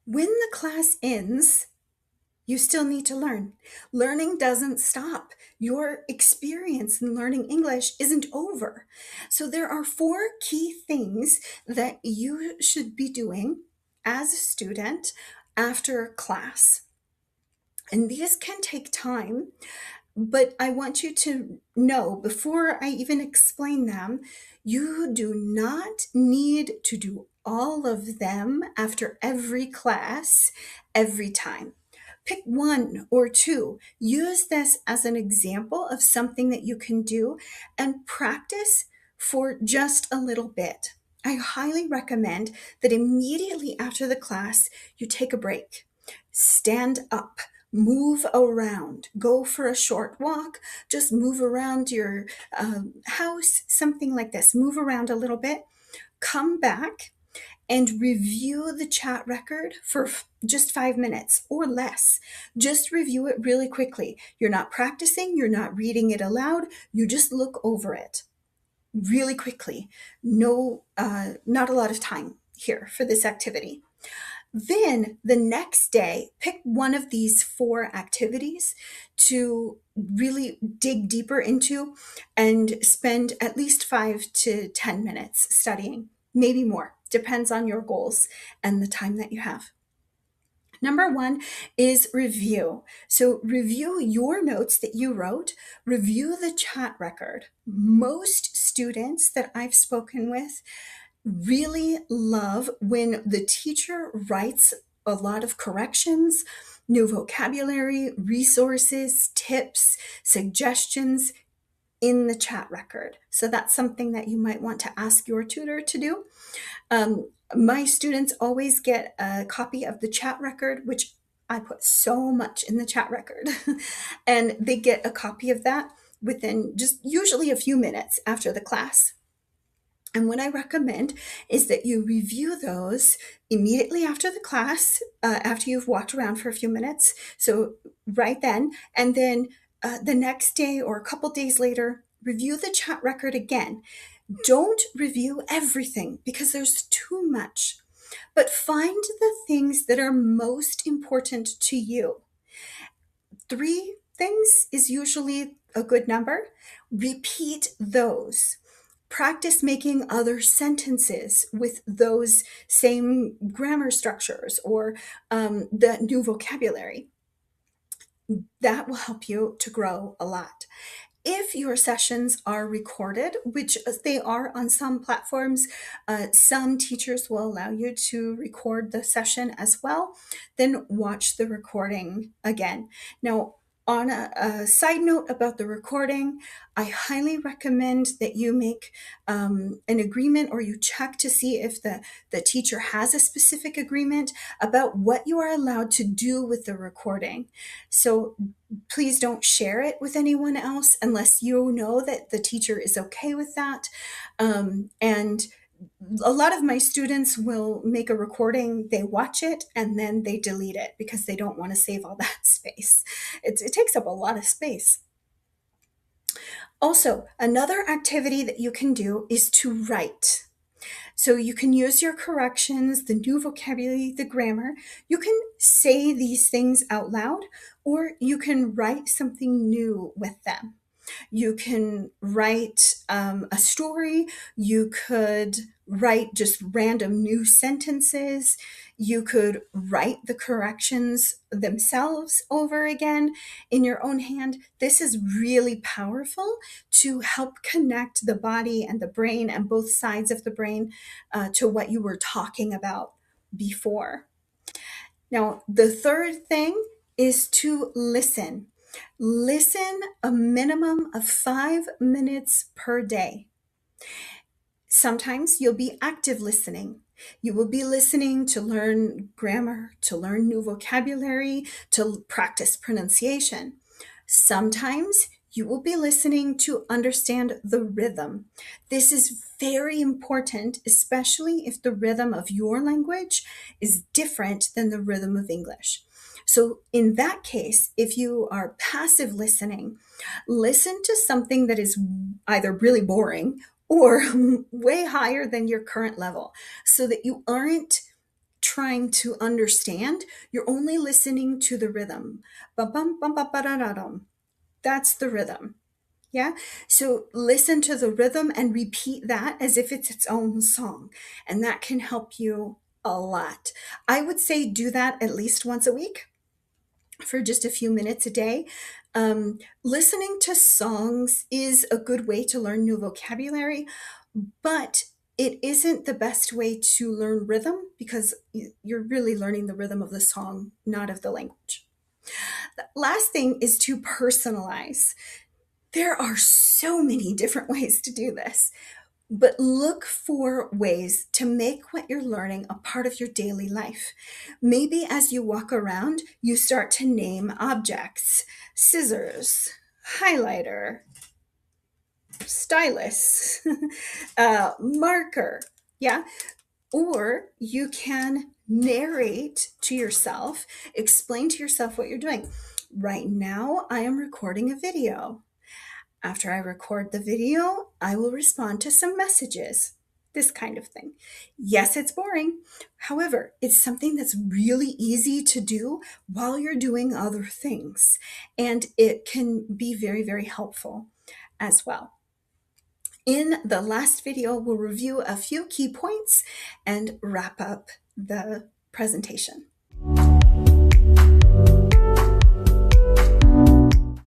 When the class ends, you still need to learn. Learning doesn't stop. Your experience in learning English isn't over. So, there are four key things that you should be doing as a student after class. And these can take time, but I want you to know before I even explain them, you do not need to do all of them after every class, every time. Pick one or two. Use this as an example of something that you can do and practice for just a little bit. I highly recommend that immediately after the class, you take a break, stand up, move around, go for a short walk, just move around your house, something like this. Move around a little bit, come back and review the chat record for just 5 minutes or less. Just review it really quickly. You're not practicing, you're not reading it aloud, you just look over it really quickly. No, not a lot of time here for this activity. Then the next day, pick one of these four activities to really dig deeper into and spend at least 5 to 10 minutes studying, maybe more, depends on your goals and the time that you have. Number one is review. So, review your notes that you wrote, review the chat record. Most students that I've spoken with really love when the teacher writes a lot of corrections, new vocabulary, resources, tips, suggestions in the chat record. So that's something that you might want to ask your tutor to do. My students always get a copy of the chat record, which I put so much in the chat record, and they get a copy of that within just usually a few minutes after the class. And what I recommend is that you review those immediately after the class, after you've walked around for a few minutes. So, right then, and then the next day or a couple days later, review the chat record again. Don't review everything because there's too much, but find the things that are most important to you. 3 things is usually a good number. Repeat those. Practice making other sentences with those same grammar structures or the new vocabulary. That will help you to grow a lot. If your sessions are recorded, which they are on some platforms, some teachers will allow you to record the session as well, then watch the recording again. Now, on a side note about the recording, I highly recommend that you make an agreement or you check to see if the teacher has a specific agreement about what you are allowed to do with the recording. So please don't share it with anyone else unless you know that the teacher is okay with that. And a lot of my students will make a recording, they watch it, and then they delete it because they don't want to save all that space. It takes up a lot of space. Also, another activity that you can do is to write. So you can use your corrections, the new vocabulary, the grammar. You can say these things out loud, or you can write something new with them. You can write a story. You could write just random new sentences. You could write the corrections themselves over again in your own hand. This is really powerful to help connect the body and the brain and both sides of the brain to what you were talking about before. Now, the third thing is to listen. Listen a minimum of 5 minutes per day. Sometimes you'll be active listening. You will be listening to learn grammar, to learn new vocabulary, to practice pronunciation. Sometimes you will be listening to understand the rhythm. This is very important, especially if the rhythm of your language is different than the rhythm of English. So, in that case, if you are passive listening, listen to something that is either really boring or way higher than your current level so that you aren't trying to understand. You're only listening to the rhythm. Bum, bum, bum, bum, ba-da-da-dum. That's the rhythm. Yeah. So listen to the rhythm and repeat that as if it's its own song. And that can help you a lot. I would say do that at least once a week for just a few minutes a day. Listening to songs is a good way to learn new vocabulary, but it isn't the best way to learn rhythm because you're really learning the rhythm of the song, not of the language. The last thing is to personalize. There are so many different ways to do this, but look for ways to make what you're learning a part of your daily life. Maybe as you walk around, you start to name objects: scissors, highlighter, stylus, marker. Yeah. Or you can narrate to yourself, explain to yourself what you're doing. Right now, I am recording a video. After I record the video, I will respond to some messages. This kind of thing. Yes, it's boring. However, it's something that's really easy to do while you're doing other things. And it can be very, very helpful as well. In the last video, we'll review a few key points and wrap up the presentation.